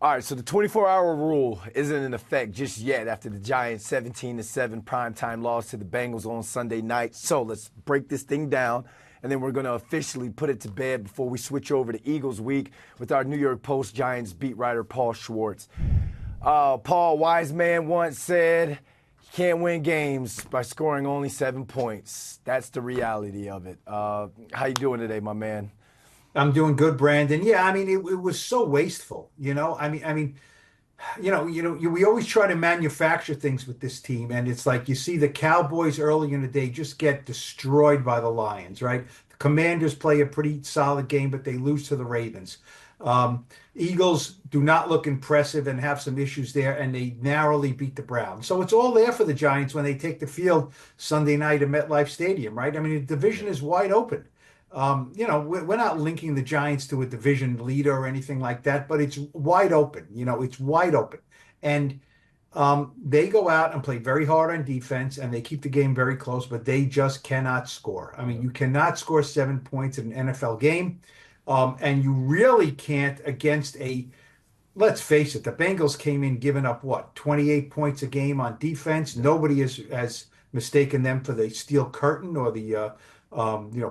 All right, so the 24-hour rule isn't in effect just yet after the Giants' 17-7 primetime loss to the Bengals on Sunday night. So let's break this thing down, and then we're going to officially put it to bed before we switch over to Eagles Week with our New York Post Giants beat writer Paul Schwartz. Paul, wise man once said, you can't win games by scoring only 7 points. That's the reality of it. How you doing today, my man? I'm doing good, Brandon. Yeah, I mean, it was so wasteful, you know. We always try to manufacture things with this team, and it's like you see the Cowboys early in the day just get destroyed by the Lions, right? The Commanders play a pretty solid game, but they lose to the Ravens. Eagles do not look impressive and have some issues there, and they narrowly beat the Browns. So it's all there for the Giants when they take the field Sunday night at MetLife Stadium, right? I mean, the division is wide open. We're not linking the Giants to a division leader or anything like that, but it's wide open. It's wide open. And they go out and play very hard on defense and they keep the game very close, but they just cannot score. I mean, you cannot score 7 points in an NFL game. And you really can't against let's face it, the Bengals came in giving up what, 28 points a game on defense. Nobody has mistaken them for the Steel Curtain or the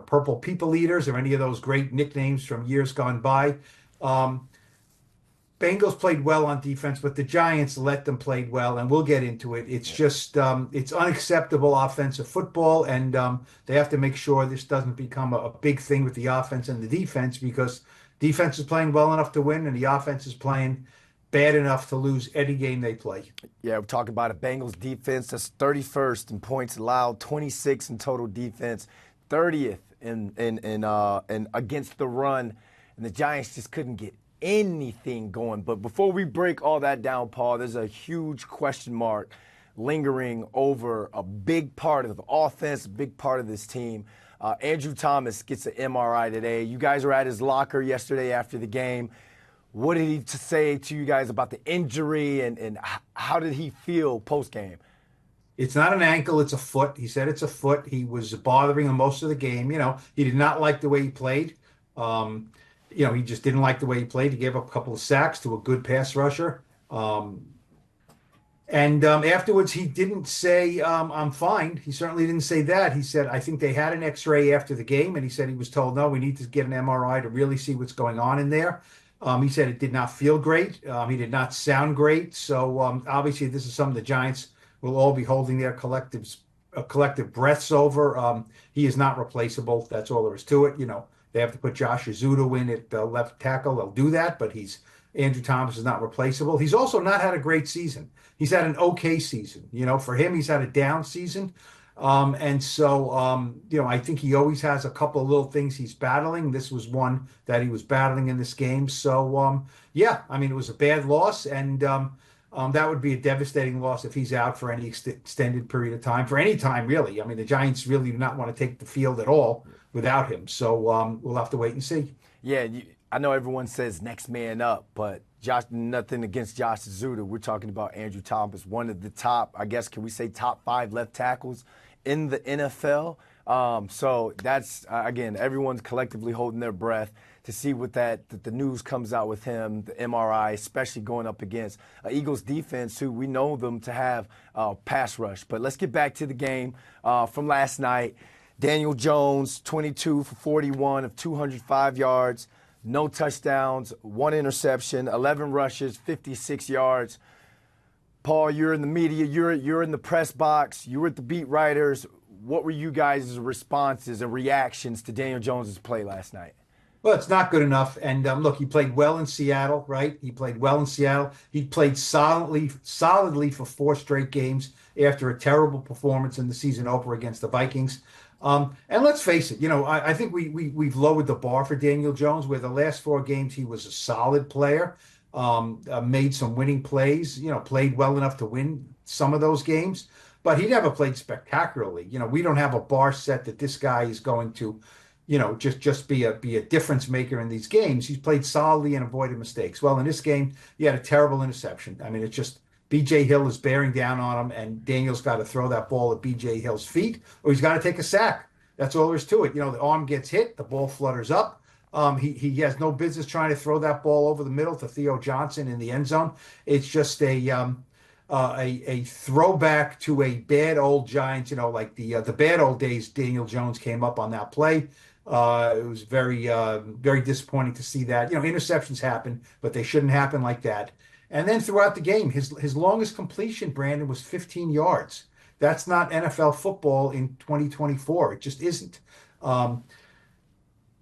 Purple People Eaters or any of those great nicknames from years gone by. Bengals played well on defense, but the Giants let them play well, and we'll get into it. It's just it's unacceptable offensive football, and they have to make sure this doesn't become a big thing with the offense and the defense because defense is playing well enough to win, and the offense is playing bad enough to lose any game they play. Yeah, we're talking about a Bengals defense that's 31st in points allowed, 26 in total defense, 30th in against the run, and the Giants just couldn't get anything going. But before we break all that down, Paul, there's a huge question mark lingering over a big part of the offense, a big part of this team. Andrew Thomas gets an MRI today. You guys were at his locker yesterday after the game. What did he say to you guys about the injury, and how did he feel post-game? It's not an ankle, it's a foot. He said it's a foot. He was bothering him most of the game. He did not like the way he played. He just didn't like the way he played. He gave up a couple of sacks to a good pass rusher. And afterwards, he didn't say, I'm fine. He certainly didn't say that. He said, I think they had an X-ray after the game, and he said he was told, no, we need to get an MRI to really see what's going on in there. He said it did not feel great. He did not sound great. So obviously, this is something the Giants will all be holding their collective breaths over. He is not replaceable. That's all there is to it. They have to put Josh Azudo in at left tackle. They'll do that, but Andrew Thomas is not replaceable. He's also not had a great season. He's had an okay season. For him, he's had a down season. I think he always has a couple of little things he's battling. This was one that he was battling in this game. So, it was a bad loss, and that would be a devastating loss if he's out for any extended period of time, for any time, really. I mean, the Giants really do not want to take the field at all without him. So we'll have to wait and see. Yeah, I know everyone says next man up, but nothing against Josh Azuda. We're talking about Andrew Thomas, one of the top, I guess, can we say top 5 left tackles in the NFL? So that's, again, everyone's collectively holding their breath to see that the news comes out with him, the MRI, especially going up against Eagles defense, who we know them to have pass rush. But let's get back to the game from last night. Daniel Jones, 22 for 41 of 205 yards, no touchdowns, 1 interception, 11 rushes, 56 yards. Paul, you're in the media, you're in the press box, you were at the beat writers. What were you guys' responses and reactions to Daniel Jones' play last night? Well, it's not good enough. And look, he played well in Seattle, right? He played well in Seattle. He played solidly for 4 straight games after a terrible performance in the season opener against the Vikings. And let's face it, I think we've lowered the bar for Daniel Jones, where the last 4 games he was a solid player, made some winning plays, played well enough to win some of those games, but he never played spectacularly. We don't have a bar set that this guy is going to, just be a difference maker in these games. He's played solidly and avoided mistakes. Well, in this game, he had a terrible interception. I mean, it's just B.J. Hill is bearing down on him, and Daniel's got to throw that ball at B.J. Hill's feet, or he's got to take a sack. That's all there is to it. The arm gets hit, the ball flutters up. He has no business trying to throw that ball over the middle to Theo Johnson in the end zone. It's just a throwback to a bad old Giants, like the bad old days. Daniel Jones came up on that play. It was very disappointing to see that. Interceptions happen, but they shouldn't happen like that. And then throughout the game, his longest completion, Brandon, was 15 yards. That's not NFL football in 2024. It just isn't. Um,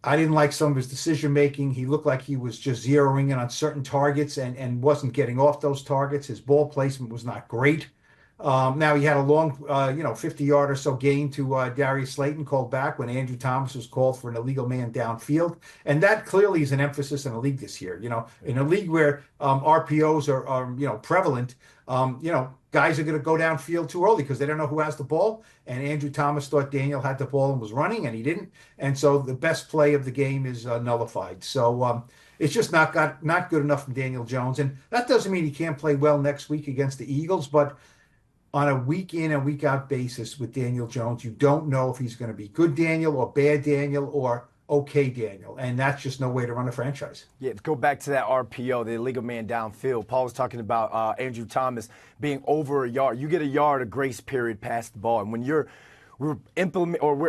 I didn't like some of his decision making. He looked like he was just zeroing in on certain targets and wasn't getting off those targets. His ball placement was not great. Now he had a long, 50-yard or so gain to Darius Slayton called back when Andrew Thomas was called for an illegal man downfield, and that clearly is an emphasis in the league this year. In a league where RPOs are prevalent, guys are going to go downfield too early because they don't know who has the ball. And Andrew Thomas thought Daniel had the ball and was running, and he didn't. And so the best play of the game is nullified. So it's just not good enough from Daniel Jones, and that doesn't mean he can't play well next week against the Eagles, but on a week in and week out basis with Daniel Jones, you don't know if he's going to be good Daniel or bad Daniel or okay Daniel. And that's just no way to run a franchise. Yeah, to go back to that RPO, the illegal man downfield. Paul was talking about Andrew Thomas being over a yard. You get a yard of grace period past the ball. And when we're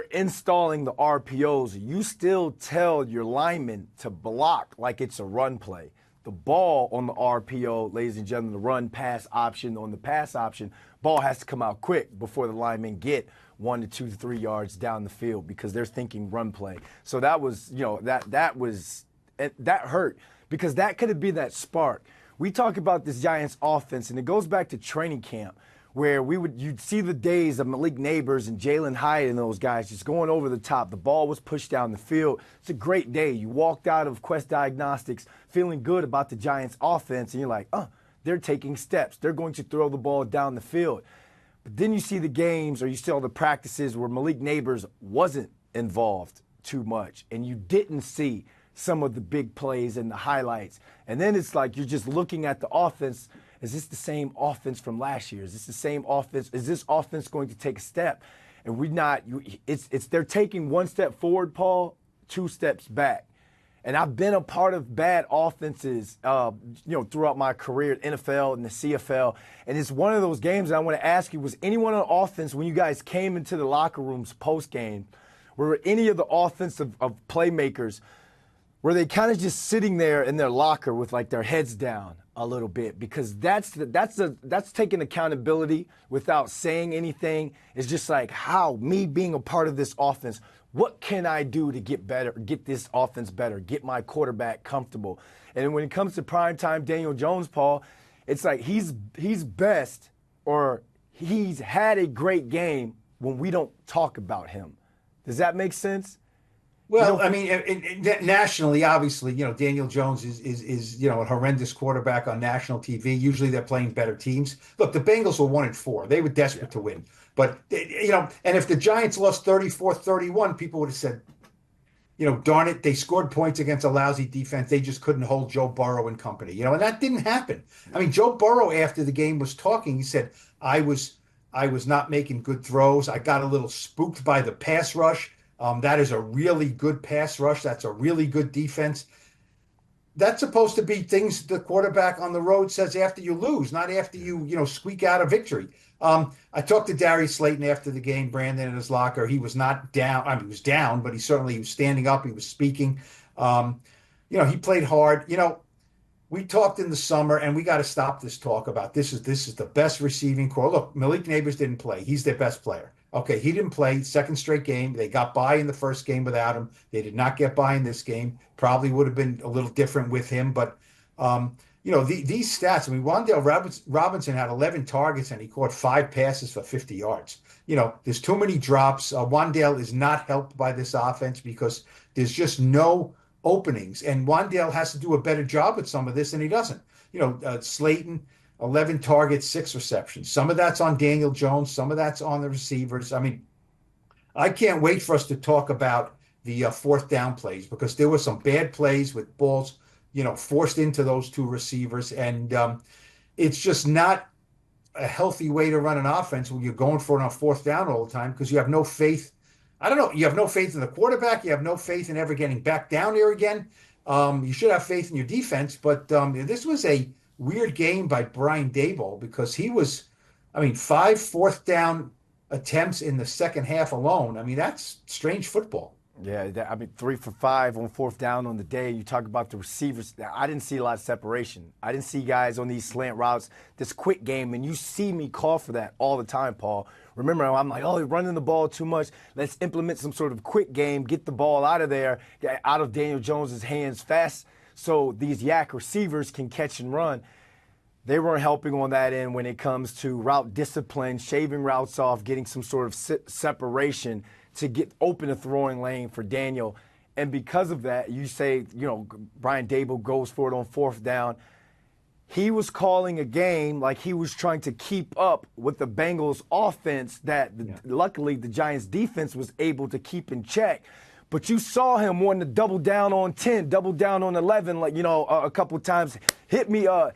installing the RPOs, you still tell your linemen to block like it's a run play. The ball on the RPO, ladies and gentlemen, the run pass option, on the pass option, ball has to come out quick before the linemen get 1 to 2 to 3 yards down the field because they're thinking run play. So that was, that hurt because that could have been that spark. We talk about this Giants offense, and it goes back to training camp where you'd see the days of Malik Neighbors and Jalen Hyatt and those guys just going over the top. The ball was pushed down the field. It's a great day. You walked out of Quest Diagnostics feeling good about the Giants offense, and you're like, they're taking steps. They're going to throw the ball down the field. But then you see the games or you see all the practices where Malik Neighbors wasn't involved too much, and you didn't see some of the big plays and the highlights. And then it's like you're just looking at the offense. Is this the same offense from last year? Is this the same offense? Is this offense going to take a step? And they're taking one step forward, Paul, 2 steps back. And I've been a part of bad offenses, throughout my career at NFL and the CFL. And it's one of those games that I want to ask you, was anyone on offense, when you guys came into the locker rooms post-game, were any of the offensive playmakers, were they kind of just sitting there in their locker with like their heads down a little bit? Because that's taking accountability without saying anything. It's just like, how me being a part of this offense, what can I do to get better, get this offense better, get my quarterback comfortable? And when it comes to primetime Daniel Jones, Paul, it's like he's best, or he's had a great game when we don't talk about him. Does that make sense? Well, I mean, nationally, obviously, Daniel Jones is a horrendous quarterback on national TV. Usually they're playing better teams. Look, the Bengals were 1-4. They were desperate to win. But, and if the Giants lost 34-31, people would have said, darn it, they scored points against a lousy defense. They just couldn't hold Joe Burrow and company, and that didn't happen. I mean, Joe Burrow, after the game, was talking. He said, I was not making good throws. I got a little spooked by the pass rush. That is a really good pass rush. That's a really good defense. That's supposed to be things the quarterback on the road says after you lose, not after you squeak out a victory. I talked to Darius Slayton after the game, Brandon, in his locker. He was not down. I mean, he was down, but he was standing up. He was speaking. He played hard. We talked in the summer, and we got to stop this talk about this is the best receiving core. Look, Malik Neighbors didn't play. He's their best player. Okay, he didn't play, second straight game. They got by in the first game without him. They did not get by in this game. Probably would have been a little different with him. But, these stats, I mean, Wan'Dale Robinson had 11 targets and he caught 5 passes for 50 yards. There's too many drops. Wan'Dale is not helped by this offense because there's just no openings. And Wan'Dale has to do a better job with some of this, and he doesn't. Slayton, 11 targets, 6 receptions. Some of that's on Daniel Jones. Some of that's on the receivers. I mean, I can't wait for us to talk about the fourth down plays because there were some bad plays with balls, forced into those 2 receivers. And it's just not a healthy way to run an offense when you're going for it on fourth down all the time because you have no faith I don't know. You have no faith in the quarterback. You have no faith in ever getting back down there again. You should have faith in your defense. But this was a weird game by Brian Daboll because he was, I mean, 5 fourth down attempts in the second half alone. I mean, that's strange football. Yeah, I mean, 3 for 5 on 4th down on the day. You talk about the receivers. I didn't see a lot of separation. I didn't see guys on these slant routes, this quick game, and you see me call for that all the time, Paul. Remember, I'm like, oh, they're running the ball too much. Let's implement some sort of quick game, get the ball out of there, out of Daniel Jones' hands fast so these yak receivers can catch and run. They weren't helping on that end when it comes to route discipline, shaving routes off, getting some sort of separation to get open a throwing lane for Daniel. And because of that, you say, Brian Daboll goes for it on 4th down. He was calling a game like he was trying to keep up with the Bengals offense that luckily the Giants defense was able to keep in check. But you saw him wanting to double down on 10, double down on 11, a couple of times. Hit me on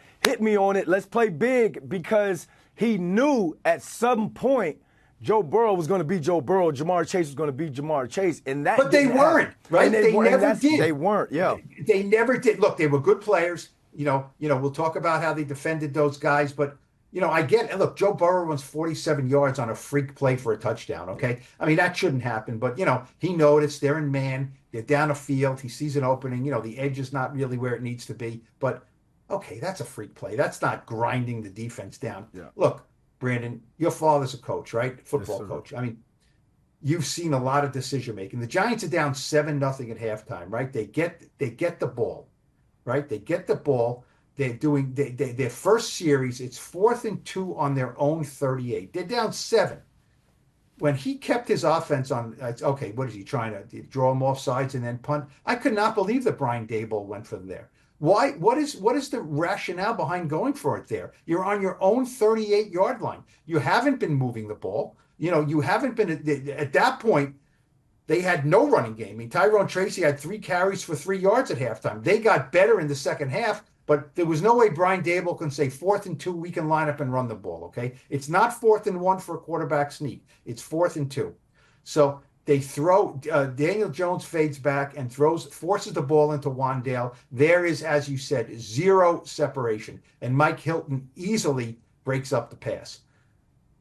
it. Let's play big, because he knew at some point Joe Burrow was going to be Joe Burrow. Jamar Chase was going to be Jamar Chase. But they weren't, right? They never did. They weren't, yeah. They never did. Look, they were good players. We'll talk about how they defended those guys, but I get it. Look, Joe Burrow runs 47 yards on a freak play for a touchdown, okay? I mean, that shouldn't happen, but, he noticed they're in man, they're down a field, he sees an opening, the edge is not really where it needs to be, but, okay, that's a freak play. That's not grinding the defense down. Yeah. Look, Brandon, your father's a coach, right? Football coach. I mean, you've seen a lot of decision-making. The Giants are down 7-0 at halftime, right? They get the ball, right? They get the ball. They're doing their first series. It's 4th and 2 on their own 38. They're down 7. When he kept his offense on, okay, what is he trying to draw them off sides and then punt? I could not believe that Brian Daboll went for there. Why? What is the rationale behind going for it there? You're on your own 38-yard line. You haven't been moving the ball. You haven't been at that point. They had no running game. I mean, Tyrone Tracy had 3 carries for 3 yards at halftime. They got better in the second half. But there was no way Brian Daboll can say 4th and 2, we can line up and run the ball, okay? It's not 4th and 1 for a quarterback sneak. It's 4th and 2. So they throw, Daniel Jones fades back and forces the ball into Wandale. There is, as you said, 0 separation. And Mike Hilton easily breaks up the pass.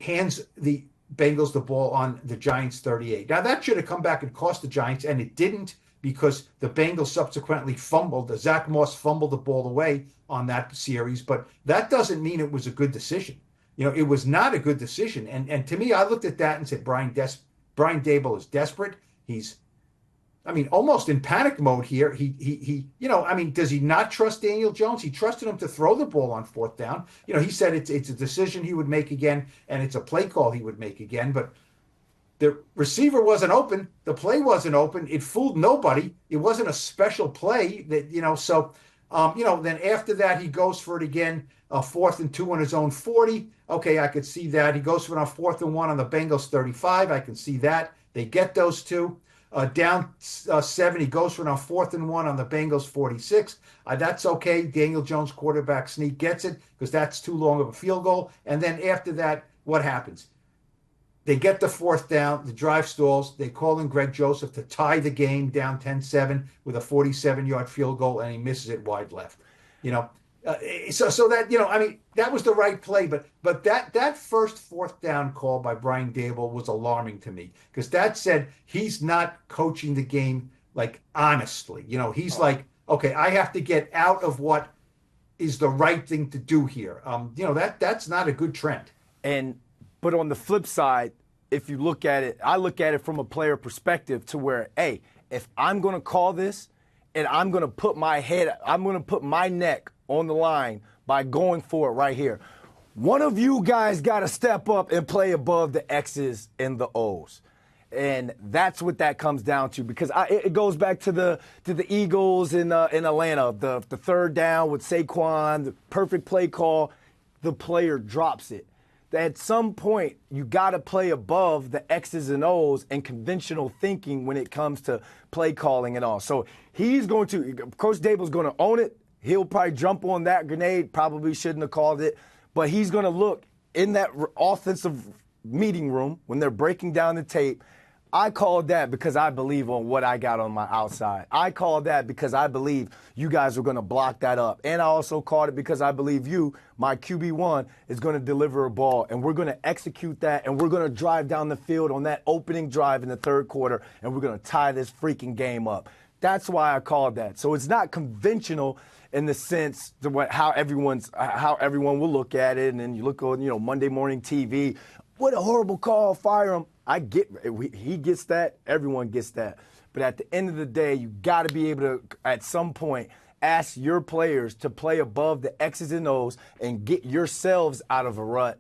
Hands the Bengals the ball on the Giants 38. Now, that should have come back and cost the Giants, and it didn't, because the Bengals subsequently fumbled. Zach Moss fumbled the ball away on that series, but that doesn't mean it was a good decision. It was not a good decision. And to me, I looked at that and said, Brian Daboll is desperate. He's, almost in panic mode here. He does he not trust Daniel Jones? He trusted him to throw the ball on 4th down. He said it's a decision he would make again, and it's a play call he would make again, but the receiver wasn't open. The play wasn't open. It fooled nobody. It wasn't a special play that, then after that, he goes for it again, 4th and 2 on his own 40. Okay, I could see that. He goes for it on 4th and 1 on the Bengals 35. I can see that. They get those 2. Down 7, he goes for it on 4th and 1 on the Bengals 46. That's okay. Daniel Jones, quarterback sneak, gets it because that's too long of a field goal. And then after that, what happens? They get the 4th down, the drive stalls. They call in Greg Joseph to tie the game down 10-7 with a 47-yard field goal, and he misses it wide left. So that, that was the right play. But that first 4th down call by Brian Daboll was alarming to me, because that said he's not coaching the game, honestly. He's like, okay, I have to get out of what is the right thing to do here. That's not a good trend. But on the flip side, if you look at it, I look at it from a player perspective to where, hey, if I'm going to call this and I'm going to put my neck on the line by going for it right here, one of you guys got to step up and play above the X's and the O's. And that's what that comes down to, because it goes back to the Eagles in Atlanta, the 3rd down with Saquon, the perfect play call, the player drops it. At some point, you got to play above the X's and O's and conventional thinking when it comes to play calling and all. So Coach Daboll's going to own it. He'll probably jump on that grenade, probably shouldn't have called it, but he's going to look in that offensive meeting room when they're breaking down the tape. I called that because I believe on what I got on my outside. I called that because I believe you guys are going to block that up. And I also called it because I believe you, my QB1, is going to deliver a ball. And we're going to execute that. And we're going to drive down the field on that opening drive in the third quarter. And we're going to tie this freaking game up. That's why I called that. So it's not conventional in the sense to how everyone will look at it. And then you look on, Monday morning TV. What a horrible call. Fire him. He gets that. Everyone gets that. But at the end of the day, you got to be able to, at some point, ask your players to play above the X's and O's and get yourselves out of a rut.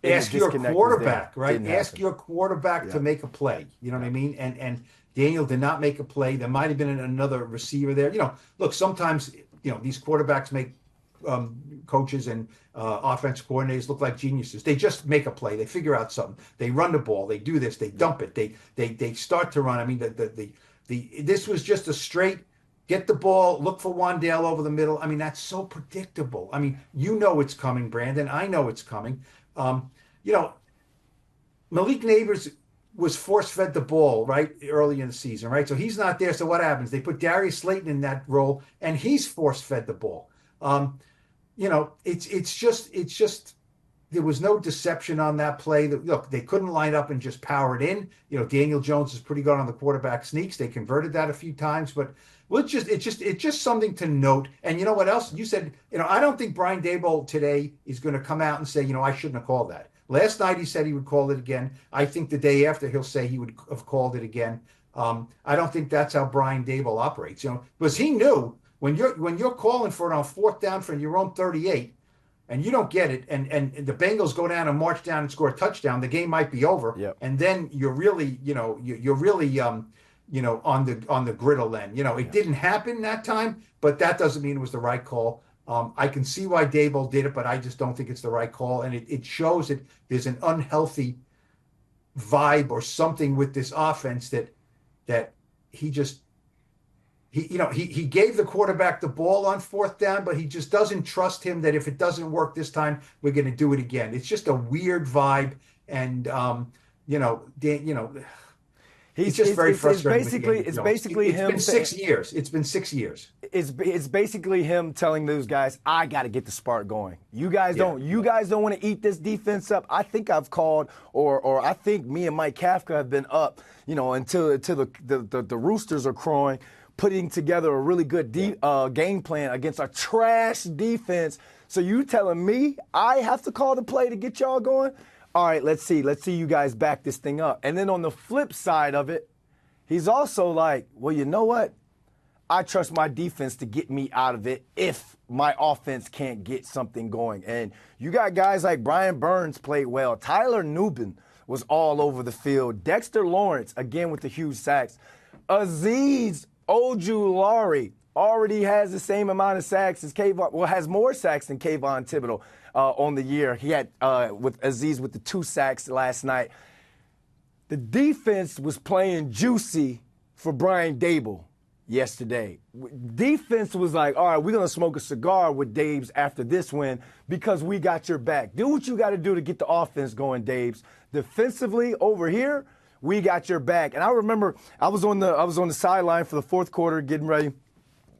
Ask your quarterback, right? Ask your quarterback to make a play. You know what I mean? And Daniel did not make a play. There might have been another receiver there. Look, sometimes, these quarterbacks make coaches and offense coordinators look like geniuses. They just make a play. They figure out something. They run the ball. They do this. They dump it. They start to run. I mean, this was just a straight get the ball, look for Wan'Dale over the middle. I mean, that's so predictable. I mean, it's coming, Brandon. I know it's coming. Malik Neighbors was force-fed the ball, right, early in the season, right? So he's not there. So what happens? They put Darius Slayton in that role, and he's force-fed the ball. It's just there was no deception on that play. Look, they couldn't line up and just power it in. Daniel Jones is pretty good on the quarterback sneaks. They converted that a few times, but it's just something to note. And you know what else? You said, I don't think Brian Daboll today is going to come out and say, I shouldn't have called that. Last night he said he would call it again. I think the day after he'll say he would have called it again. I don't think that's how Brian Daboll operates, because he knew when you're calling for it on fourth down from your own 38 and you don't get it, and the Bengals go down and march down and score a touchdown, the game might be over. Yep. And then you're really, on the griddle then. It didn't happen that time, but that doesn't mean it was the right call. I can see why Daboll did it, but I just don't think it's the right call. And it shows that there's an unhealthy vibe or something with this offense that he gave the quarterback the ball on fourth down, but he just doesn't trust him that if it doesn't work this time, we're going to do it again. It's just a weird vibe. And, it's just very frustrating. It's basically him. It's been 6 years. It's been 6 years. It's basically him telling those guys, I got to get the spark going. You guys don't want to eat this defense up. I think I've called, or I think me and Mike Kafka have been up, until the roosters are crowing, putting together a really good game plan against a trash defense. So you telling me I have to call the play to get y'all going? All right, let's see you guys back this thing up. And then on the flip side of it, he's also like, well, you know what? I trust my defense to get me out of it if my offense can't get something going. And you got guys like Brian Burns played well. Tyler Nubin was all over the field. Dexter Lawrence, again with the huge sacks. Azeez Ojulari already has the same amount of sacks as Kayvon, has more sacks than Kayvon Thibodeau on the year. He had, with Azeez with the 2 sacks last night. The defense was playing juicy for Brian Daboll yesterday. Defense was like, all right, we're going to smoke a cigar with Dabes after this win because we got your back. Do what you got to do to get the offense going, Dabes. Defensively over here, we got your back. And I remember I was on the sideline for the fourth quarter getting ready,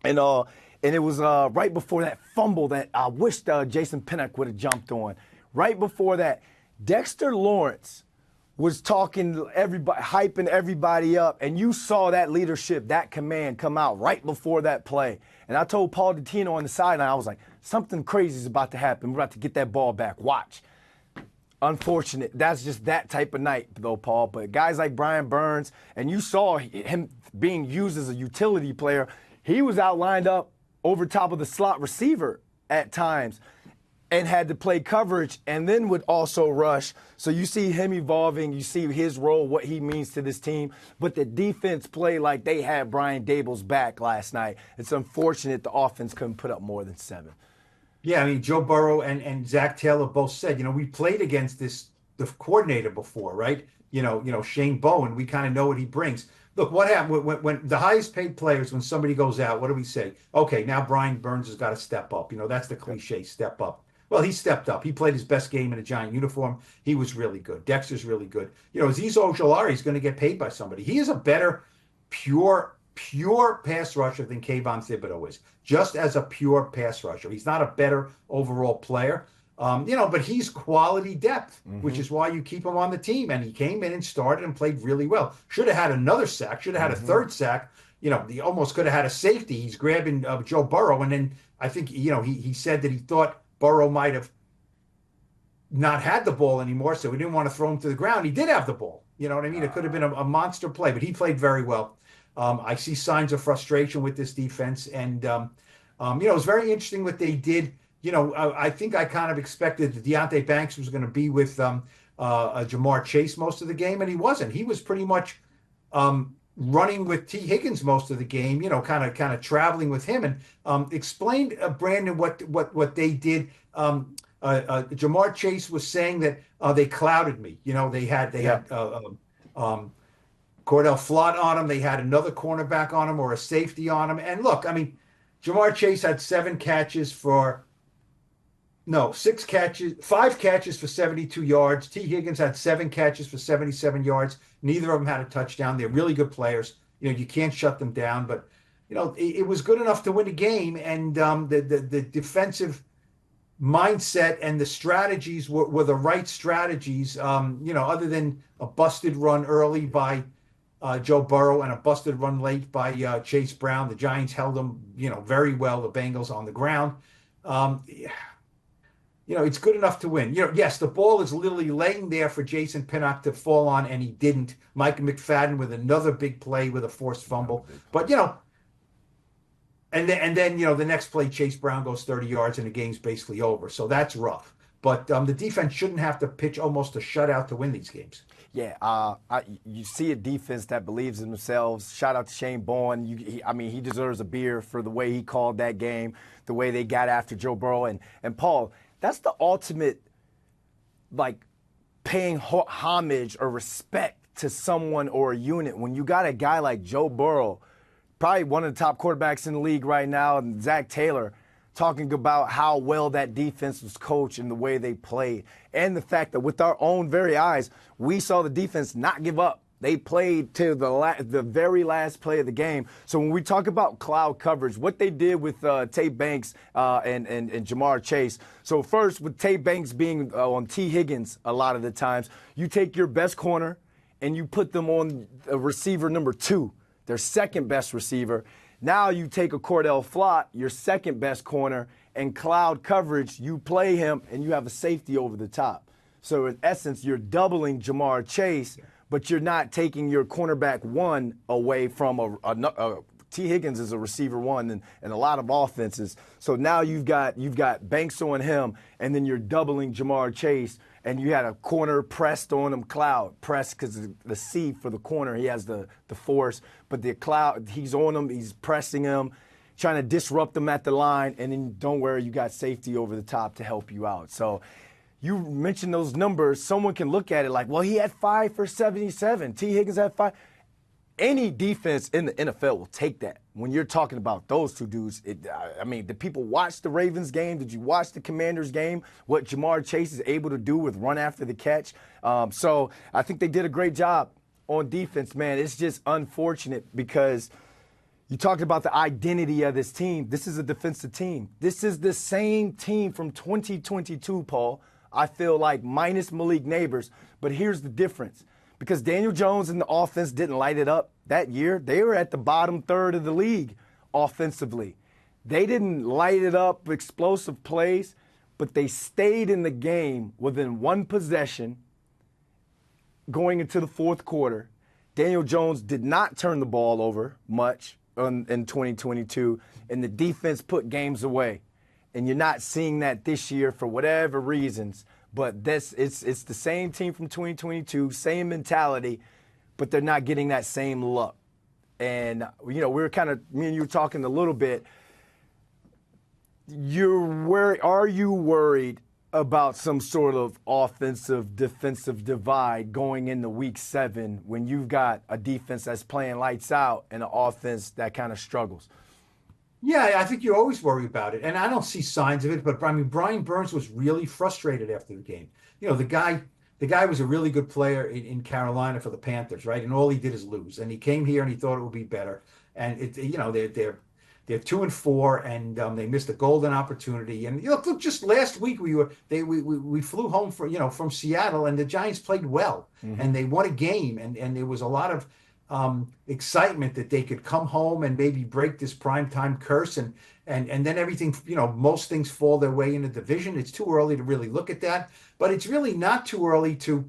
and it was right before that fumble that I wished Jason Pinnock would have jumped on. Right before that, Dexter Lawrence was talking to everybody, hyping everybody up, and you saw that leadership, that command come out right before that play. And I told Paul Dottino on the sideline, I was like, something crazy is about to happen. We're about to get that ball back. Watch. Unfortunate. That's just that type of night, though, Paul. But guys like Brian Burns, and you saw him being used as a utility player, he was out lined up over top of the slot receiver at times and had to play coverage and then would also rush. So you see him evolving. You see his role, what he means to this team. But the defense played like they had Brian Daboll's back last night. It's unfortunate the offense couldn't put up more than 7. Yeah, I mean, Joe Burrow and Zach Taylor both said, we played against the coordinator before, right? Shane Bowen, we kind of know what he brings. Look, what happened when the highest paid players, when somebody goes out, what do we say? Okay, now Brian Burns has got to step up. That's the cliche, step up. Well, he stepped up. He played his best game in a Giant uniform. He was really good. Dexter's really good. Azeez Ojulari is going to get paid by somebody. He is a better pure pass rusher than Kayvon Thibodeau is, just as a pure pass rusher. He's not a better overall player. But he's quality depth, which is why you keep him on the team. And he came in and started and played really well. Should have had another sack, should have had a third sack. He almost could have had a safety. He's grabbing Joe Burrow. And then I think, he said that he thought Burrow might have not had the ball anymore, so he didn't want to throw him to the ground. He did have the ball. You know what I mean? It could have been a monster play, but he played very well. I see signs of frustration with this defense. And, it was very interesting what they did. I think I kind of expected that Deonte Banks was going to be with Jamar Chase most of the game, and he wasn't. He was pretty much running with T. Higgins most of the game, kind of traveling with him. And explained, Brandon, what they did. Jamar Chase was saying that they clouded me. They had Cordell Flott on him. They had another cornerback on him or a safety on him. And look, I mean, Jamar Chase had 5 catches for 72 yards. T. Higgins had 7 catches for 77 yards. Neither of them had a touchdown. They're really good players. You can't shut them down, but it was good enough to win a game. And the defensive mindset and the strategies were the right strategies. Other than a busted run early by Joe Burrow and a busted run late by Chase Brown, the Giants held them, very well. The Bengals on the ground. It's good enough to win. Yes, the ball is literally laying there for Jason Pinnock to fall on, and he didn't. Mike McFadden with another big play with a forced fumble. But, and then the next play, Chase Brown goes 30 yards, and the game's basically over. So that's rough. But the defense shouldn't have to pitch almost a shutout to win these games. Yeah, you see a defense that believes in themselves. Shout out to Shane Bowen. He deserves a beer for the way he called that game, the way they got after Joe Burrow. And Paul, that's the ultimate, paying homage or respect to someone or a unit. When you got a guy like Joe Burrow, probably one of the top quarterbacks in the league right now, and Zach Taylor, talking about how well that defense was coached and the way they played. And the fact that with our own very eyes, we saw the defense not give up. They played to the very last play of the game. So when we talk about cloud coverage, what they did with Tay Banks and Jamar Chase. So first, with Tay Banks being on T. Higgins a lot of the times, you take your best corner and you put them on receiver number 2, their second best receiver. Now you take a Cordell Flott, your second best corner, and cloud coverage, you play him and you have a safety over the top. So in essence, you're doubling Jamar Chase, but you're not taking your cornerback 1 away from T. Higgins is a receiver 1 and a lot of offenses. So now you've got Banks on him, and then you're doubling Jamar Chase, and you had a corner pressed on him, cloud pressed because the C for the corner, he has the force, but the cloud, he's on him, he's pressing him, trying to disrupt them at the line, and then don't worry, you got safety over the top to help you out. So you mentioned those numbers. Someone can look at it like, well, he had 5 for 77. T. Higgins had 5. Any defense in the NFL will take that. When you're talking about those two dudes, did people watch the Ravens game? Did you watch the Commanders game? What Jamar Chase is able to do with run after the catch? So I think they did a great job on defense, man. It's just unfortunate because you talked about the identity of this team. This is a defensive team. This is the same team from 2022, Paul. I feel like minus Malik Neighbors. But here's the difference. Because Daniel Jones and the offense didn't light it up that year, they were at the bottom third of the league offensively. They didn't light it up, explosive plays, but they stayed in the game within one possession going into the fourth quarter. Daniel Jones did not turn the ball over much in 2022, and the defense put games away. And you're not seeing that this year for whatever reasons. But it's the same team from 2022, same mentality, but they're not getting that same luck. And, we were me and you were talking a little bit. Are you worried about some sort of offensive, defensive divide going into week 7 when you've got a defense that's playing lights out and an offense that kind of struggles? Yeah, I think you always worry about it, and I don't see signs of it. But I mean, Brian Burns was really frustrated after the game. The guy was a really good player in Carolina for the Panthers, right? And all he did is lose. And he came here and he thought it would be better. And they're 2-4, and they missed a golden opportunity. And look, just last week we flew home from Seattle, and the Giants played well, Hmm. and they won a game, and there was a lot of excitement that they could come home and maybe break this primetime curse, and then everything, most things fall their way in the division. It's too early to really look at that, but it's really not too early to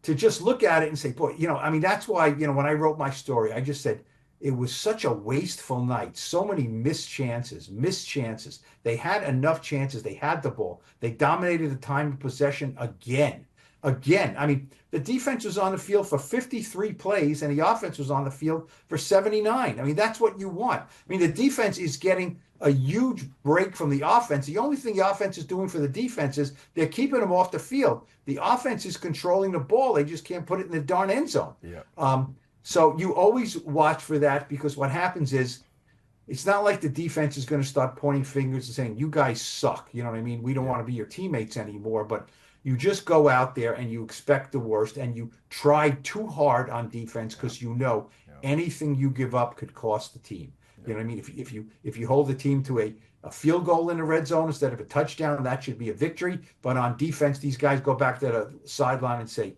just look at it and say, boy, I mean, that's why, when I wrote my story, I just said it was such a wasteful night. So many missed chances, missed chances. They had enough chances. They had the ball. They dominated the time of possession again. Again. I mean, the defense was on the field for 53 plays and the offense was on the field for 79. I mean, that's what you want. I mean, the defense is getting a huge break from the offense. The only thing the offense is doing for the defense is they're keeping them off the field. The offense is controlling the ball. They just can't put it in the darn end zone. Yeah. So you always watch for that, because what happens is it's not like the defense is going to start pointing fingers and saying, you guys suck. You know what I mean? We don't Yeah. want to be your teammates anymore. But you just go out there and you expect the worst and you try too hard on defense, Yeah. because Yeah. anything you give up could cost the team. Yeah. You know what I mean? If you hold the team to a field goal in the red zone instead of a touchdown, that should be a victory. But on defense, these guys go back to the sideline and say,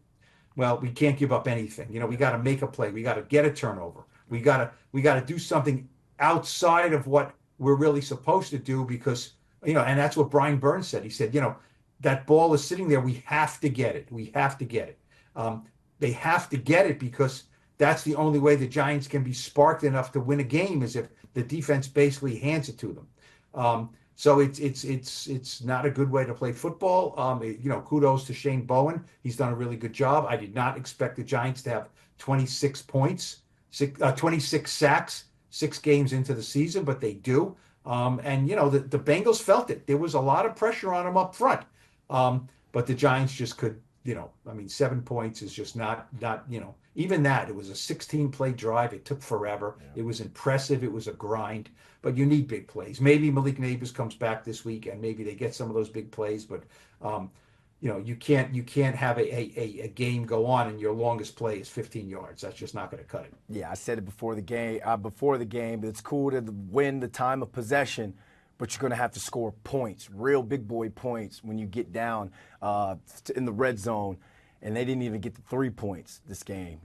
well, we can't give up anything. We Yeah. got to make a play. We got to get a turnover. We got to do something outside of what we're really supposed to do, because and that's what Brian Burns said. He said, that ball is sitting there. We have to get it. We have to get it. They have to get it, because that's the only way the Giants can be sparked enough to win a game, is if the defense basically hands it to them. So it's not a good way to play football. Kudos to Shane Bowen. He's done a really good job. I did not expect the Giants to have 26 points, 26 sacks, 6 games into the season, but they do. And the Bengals felt it. There was a lot of pressure on them up front, but the Giants just could. I mean, 7 points is just not. Even that. It was a 16-play drive. It took forever. Yeah. It was impressive. It was a grind. But you need big plays. Maybe Malik Neighbors comes back this week, and maybe they get some of those big plays. But you can't have a game go on and your longest play is 15 yards. That's just not going to cut it. Yeah, I said it before the game. It's cool to win the time of possession, but you're going to have to score points, real big boy points, when you get down in the red zone. And they didn't even get the 3 points this game.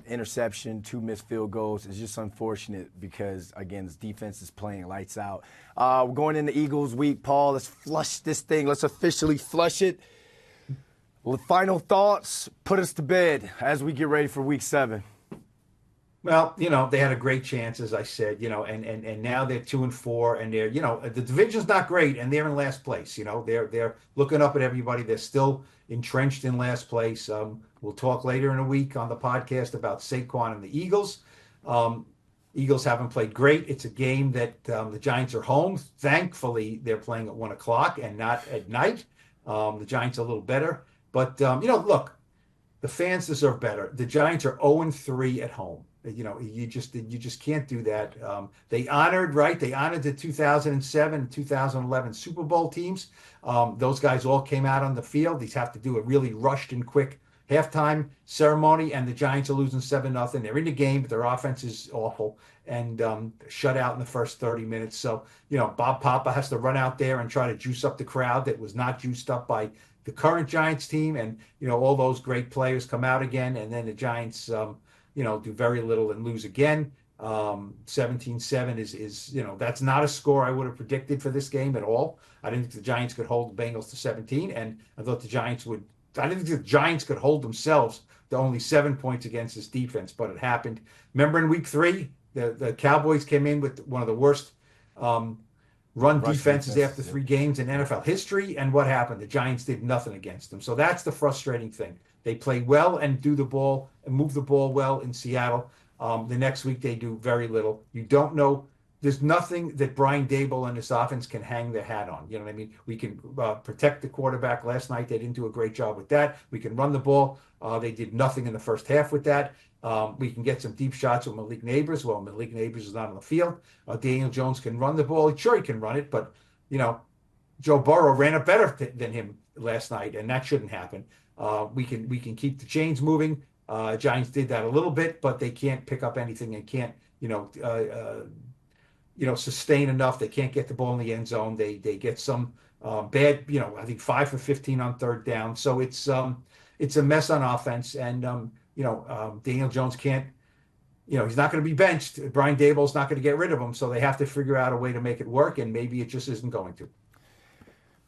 Interception, 2 missed field goals. It's just unfortunate because, again, this defense is playing lights out. We're going into Eagles week, Paul. Let's flush this thing. Let's officially flush it. Well, final thoughts, put us to bed as we get ready for week 7. Well, they had a great chance, as I said, and now they're 2-4, and they're, the division's not great, and they're in last place. They're looking up at everybody. They're still entrenched in last place. We'll talk later in a week on the podcast about Saquon and the Eagles. Eagles haven't played great. It's a game that the Giants are home. Thankfully, they're playing at 1 o'clock and not at night. The Giants are a little better, but look, the fans deserve better. The Giants are 0-3 at home. You just can't do that. They honored the 2007 and 2011 Super Bowl teams. Those guys all came out on the field. These have to do a really rushed and quick halftime ceremony, and the Giants are losing 7-0. They're in the game, but their offense is awful and shut out in the first 30 minutes. So, Bob Papa has to run out there and try to juice up the crowd that was not juiced up by the current Giants team. And, all those great players come out again, and then the Giants, do very little and lose again. 17-7 is that's not a score I would have predicted for this game at all. I didn't think the Giants could hold the Bengals to 17, and I thought I didn't think the Giants could hold themselves to only 7 points against this defense, but it happened. Remember in week 3, the Cowboys came in with one of the worst run defenses after 3 games in NFL history, and what happened? The Giants did nothing against them. So that's the frustrating thing. They play well and do the ball and move the ball well in Seattle. The next week they do very little. You don't know there's nothing that Brian Daboll and his offense can hang their hat on. You know what I mean? We can protect the quarterback. Last night they didn't do a great job with that. We can run the ball. They did nothing in the first half with that. We can get some deep shots with Malik Neighbors. Well, Malik Neighbors is not on the field. Daniel Jones can run the ball. Sure, he can run it, but you know, Joe Burrow ran it better than him last night, and that shouldn't happen. We can keep the chains moving. Giants did that a little bit, but they can't pick up anything and can't sustain enough. They can't get the ball in the end zone. They get some bad, I think 5 for 15 on third down. So it's a mess on offense, and Daniel Jones can't. He's not going to be benched. Brian Daboll's not going to get rid of him, so they have to figure out a way to make it work, and maybe it just isn't going to.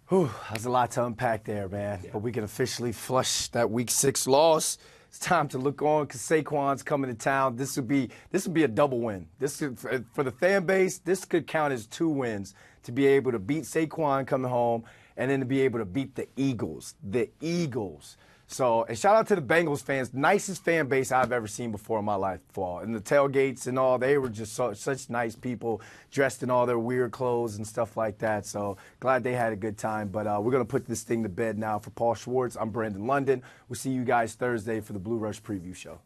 Whew, that's a lot to unpack there, man. Yeah. But we can officially flush that Week 6 loss. It's time to look on because Saquon's coming to town. This would be a double win. For the fan base, this could count as 2 wins to be able to beat Saquon coming home and then to be able to beat the Eagles. The Eagles. So, and shout out to the Bengals fans, nicest fan base I've ever seen before in my life, Paul. And the tailgates and all, they were just such nice people, dressed in all their weird clothes and stuff like that. So, glad they had a good time. But we're going to put this thing to bed now. For Paul Schwartz, I'm Brandon London. We'll see you guys Thursday for the Blue Rush Preview Show.